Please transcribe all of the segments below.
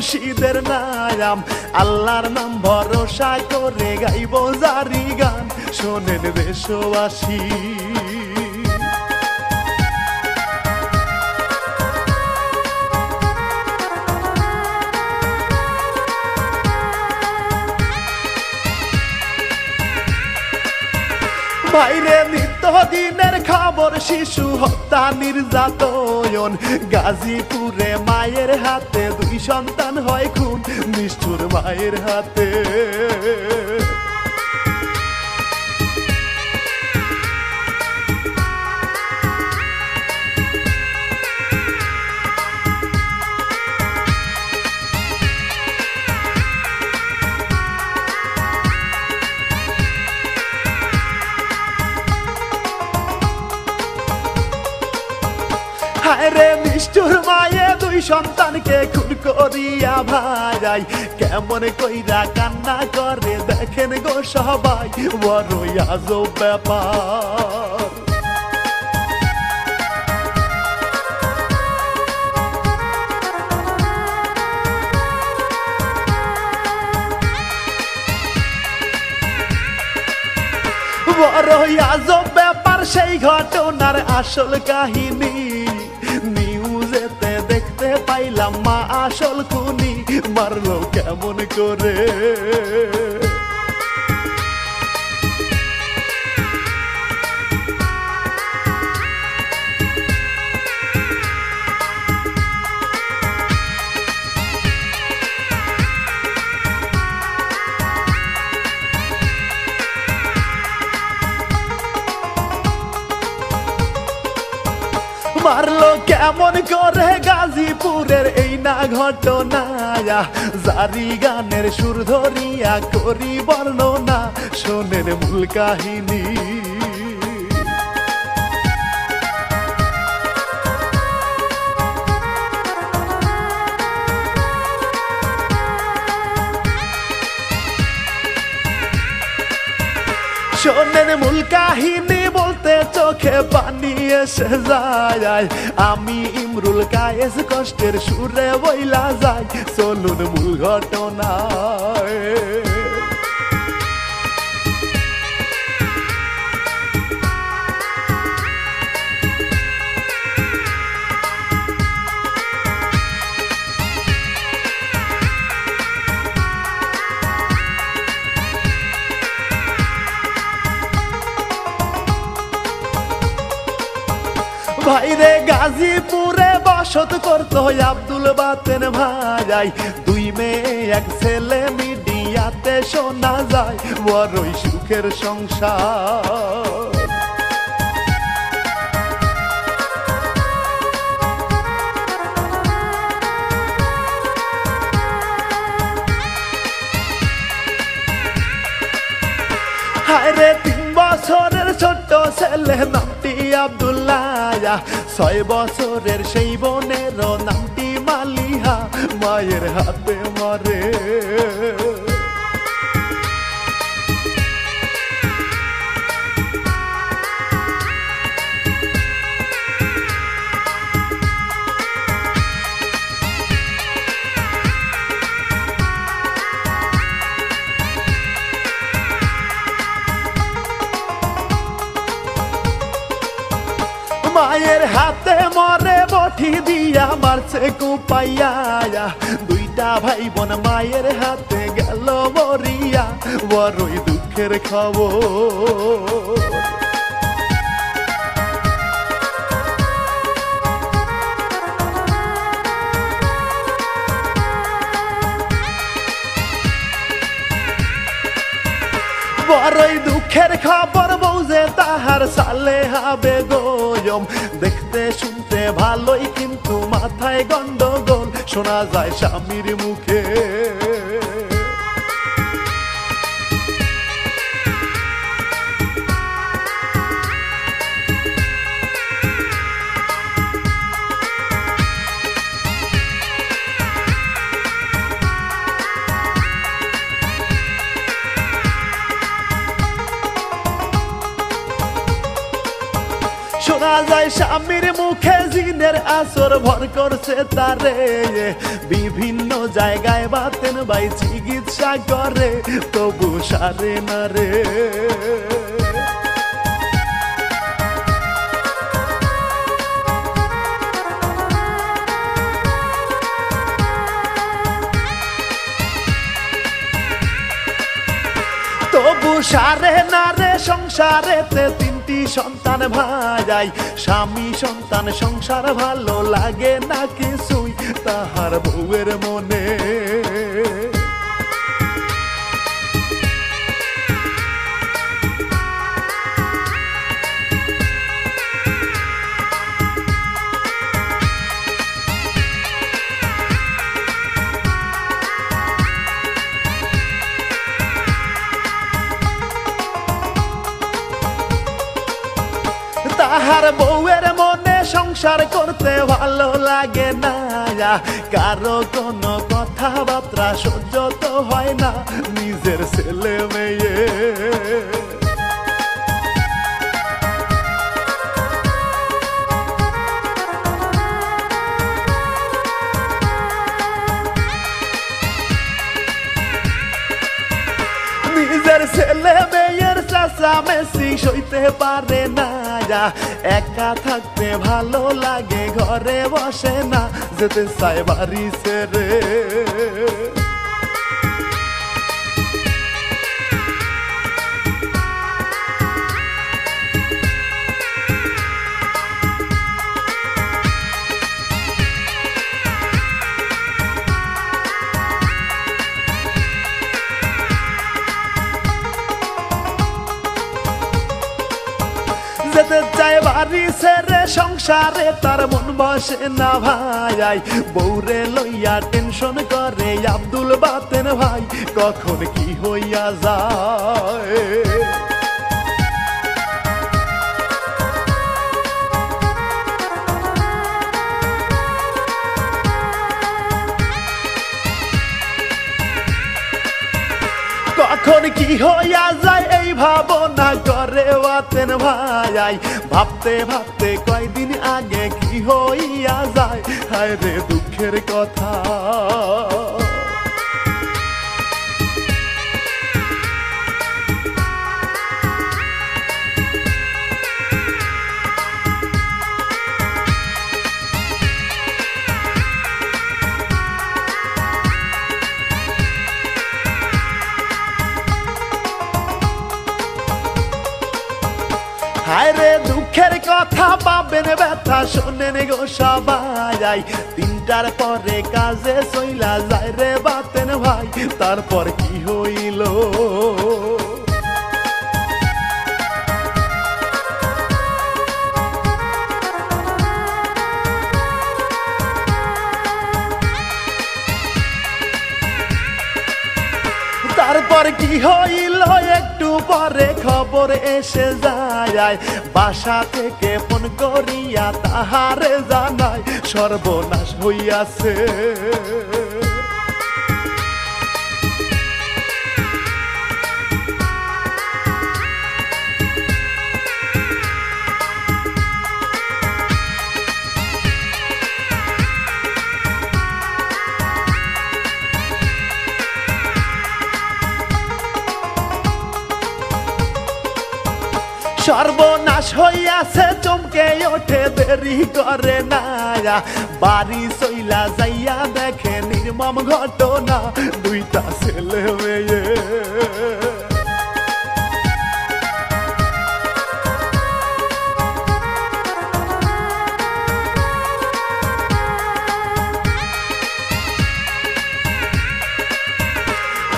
মুর্শিদের নাম, আল্লাহর নাম ভরসা করে গাইব জারি গান, শোনেন দেশবাসী। বাইরে নিত্যদিনের খবর, শিশু হত্যা নির্যাতন, গাজীপুরে মায়ের হাতে 2 সন্তান হয় খুন, নিষ্ঠুর মায়ের হাতে। হায়রে নিষ্ঠুর মায়ে 2 সন্তানকে খুন করিয়া ভাই, কেমন কইরা কান্না করে দেখেন গো সবাই, বড়ই আজব ব্যাপার। বড়ই আজব ব্যাপার, সেই ঘটনার আসল কাহিনী নিউজেতে দেখতে পাইলাম, মা আসল খুনি মারলো কেমন করে। মারলো কেমন করে গাজীপুরের এই না ঘটনা, জারি গানের সুর ধরিয়া করি বর্ণনা, শোনেন মূল কাহিনী। শোনেন মূল কাহিনী বলতে চোখে পানি এসে যায়, আমি ইমরুল কায়েস কষ্টের সুরে বইলা যাই, চলুন মূল ঘটনায়। ভাইরে গাজীপুরে বসত করতো আব্দুল বাতেন ভাই, 2 মেয়ে 1 ছেলে, মিডিয়াতে শোনা যায় বড়ই সুখের সংসার। হায়রে 3 বছরের ছোট্ট ছেলে নামটি আব্দুল্লাহ, 6 বছরের সেই বোনের নামটি মালিহা, মায়ের হাতে মরে। মায়ের হাতে মরে বঠি দিয়া মারছে কুপাইয়া, 2টা ভাই বোন মায়ের হাতে গেল মরিয়া, বড়ই দুঃখের খবর। বড়ই দুঃখের খবর, বউজে তাহার সালেহা বেগম, দেখতে শুনতে ভালোই কিন্তু মাথায় গন্ডগোল, শোনা যায় স্বামীর মুখে। শোনা যায় স্বামীর মুখে জিনের আসর ভর করছে তারে, বিভিন্ন জায়গায় বাতেন ভাই চিকিৎসা করে তবু সারে না রে। তবু সারে না রে সংসারেতে তিনটি সন্তান ভাই, স্বামী সন্তান সংসার ভালো লাগে না কিছুই তাহার বউয়ের মনে। তাহার বউয়ের মনে সংসার করতে ভালো লাগে না, কারো কোনো কথাবার্তা সহ্য তো হয় না নিজের ছেলে মেয়ে। নিজের ছেলে মেয়ের চেঁচামেচি সইতে পারে না, একা থাকতে ভালো লাগে ঘরে বসে না যেতে চায় বাড়ি ছেড়ে। যেতে চায় বাড়ি ছেড়ে সংসারে তার মন বসে না ভাই, বউরে লইয়া টেনশন করে আব্দুল বাতেন ভাই কখন কি হইয়া যায়। কখন কি হইয়া যায় এই ভাবনা করে বাতেন ভাই, ভাবতে ভাবতে কয়দিন আগে কি হইয়া যায় হায় রে দুঃখের কথা। হায় রে দুঃখের কথা পাবেন ব্যথা শোনেন গো সবাই, 3টার পরে কাজে চইলা যায় রে বাতেন ভাই তারপর কি হইল। তারপর কি হইল একটু পরে খবর এসে যায়, বাসা থেকে ফোন করিয়া তাহারে জানায় সর্বনাশ হইয়াছে। সর্বনাশ হইয়াছে চমকে ওঠে দেরি করে না, বাড়ি চইলা যাইয়া দেখে নির্মম ঘটনা 2টা ছেলে মেয়ে।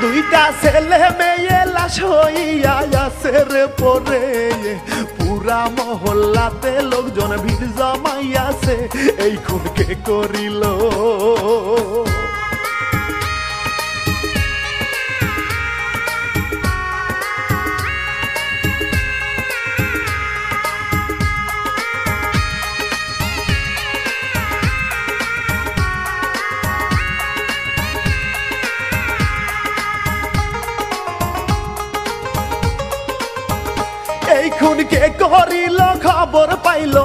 দুইটা ছেলে মেয়ে লাশ হইয়া আছে রে পরে, পুরা মহল্লাতে লোকজন ভিড় জমাইয়াছে এই খুন কে করিল। এই খুন কে করিল খবর পাইল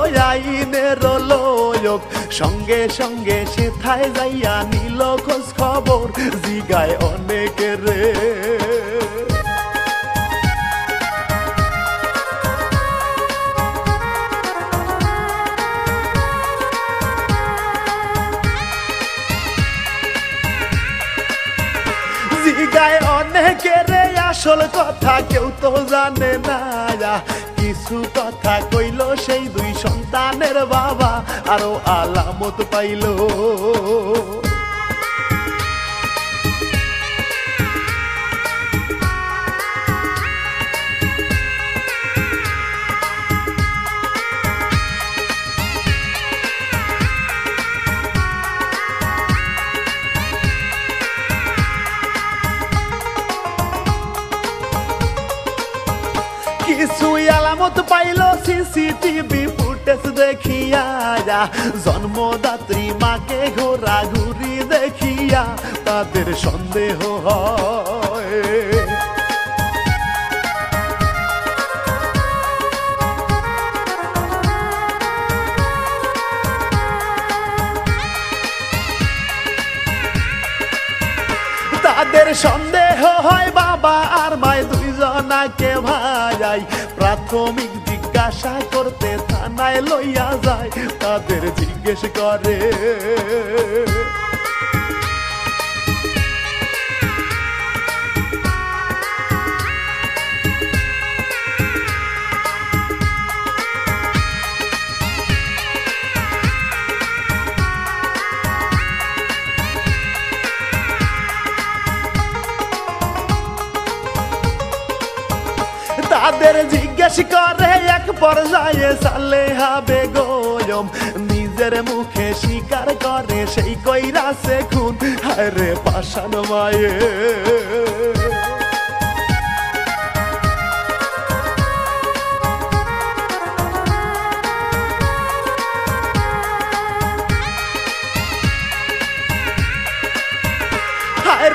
সুযোগ সঙ্গে সঙ্গে সে থায় যাইয়া নিল খোঁজ খবর জিগায় অনেকের রে জিগায় অনেকের আসল কথা কেউ তো জানে না কিছু কথা কইল সেই দুই সন্তানের বাবা আরো আলামত পাইল কিছু আলামত পাইল সিসিটিভি ফুটেজ দেখিয়া জন্মদাত্রী মাকে ঘোরাঘুরি দেখিয়া তাদের সন্দেহ হয় তাদের সন্দেহ হয় বাবা আর মায় দুইজনাকে ভাই প্রাথমিক জিজ্ঞাসা করতে থানায় লইয়া যায় তাদের জিজ্ঞেস করে তাদের জিজ্ঞেস করে এক পর্যায়ে সালেহা বেগম নিজের মুখে স্বীকার করে সেই কইরাছে খুন হায় রে পাষাণ মায়ে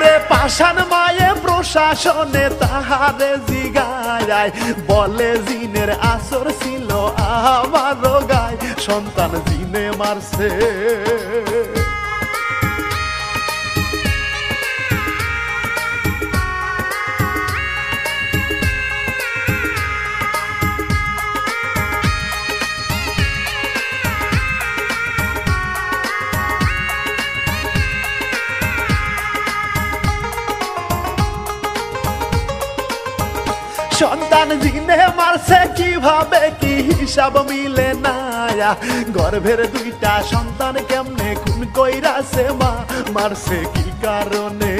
রে পাষাণ মায়ে প্রশাসনে তাহারে জিগায় বলে জিনের আসর ছিল আমার গায় সন্তান জিনে মারছে সন্তান জিনে মারছে কিভাবে কি হিসাব মিলে না গর্ভের দুইটা সন্তান কেমনে খুন কইরাছে মা মারছে কি কারণে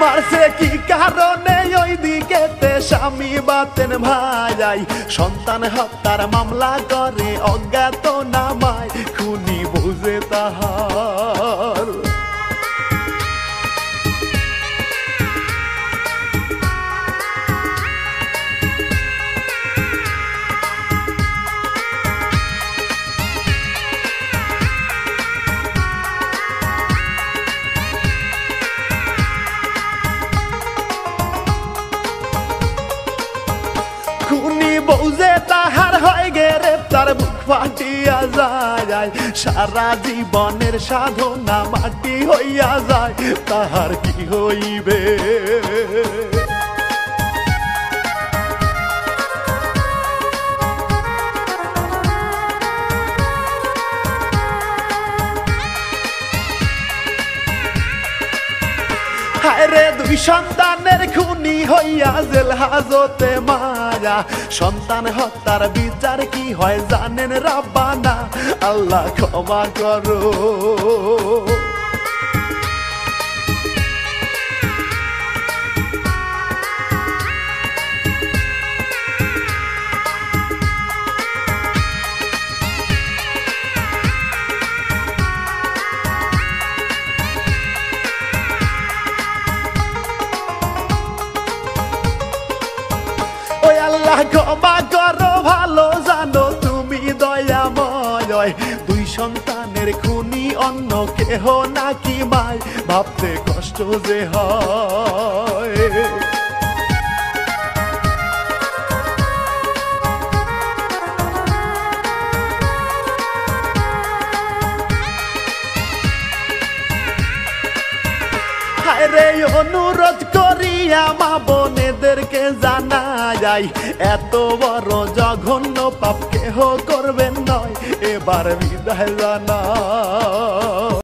মারছে কি কারণে ওই দিকেতে স্বামী বাতেন ভাই সন্তান হত্যার মামলা করে অজ্ঞাত নামায় খুনি বুঝে তাহার খুনি বউজে তাহার হয় গ্রেপ্তার বুক ফাটিয়া যায় সারা জীবনের সাধনা মাটি হইয়া যায় তাহার কি হইবে হায়রে দুই সন্তানের খুনি হইয়া জেল হাজতে মায়া সন্তান হত্যার বিচার কি হয় জানেন রাব্বানা আল্লাহ ক্ষমা করো ক্ষমা করো ভালো জানো তুমি দয়াময় দুই সন্তানের খুনের খুনি অন্য কেহ নাকি মাই ভাবতে কষ্ট যে হয় রে অনুরোধ করিয়া মা বোনেদেরকে জানা যায় এত বড় জঘন্য পাপ কেহ করবেন নয় এবার বিদায় জানা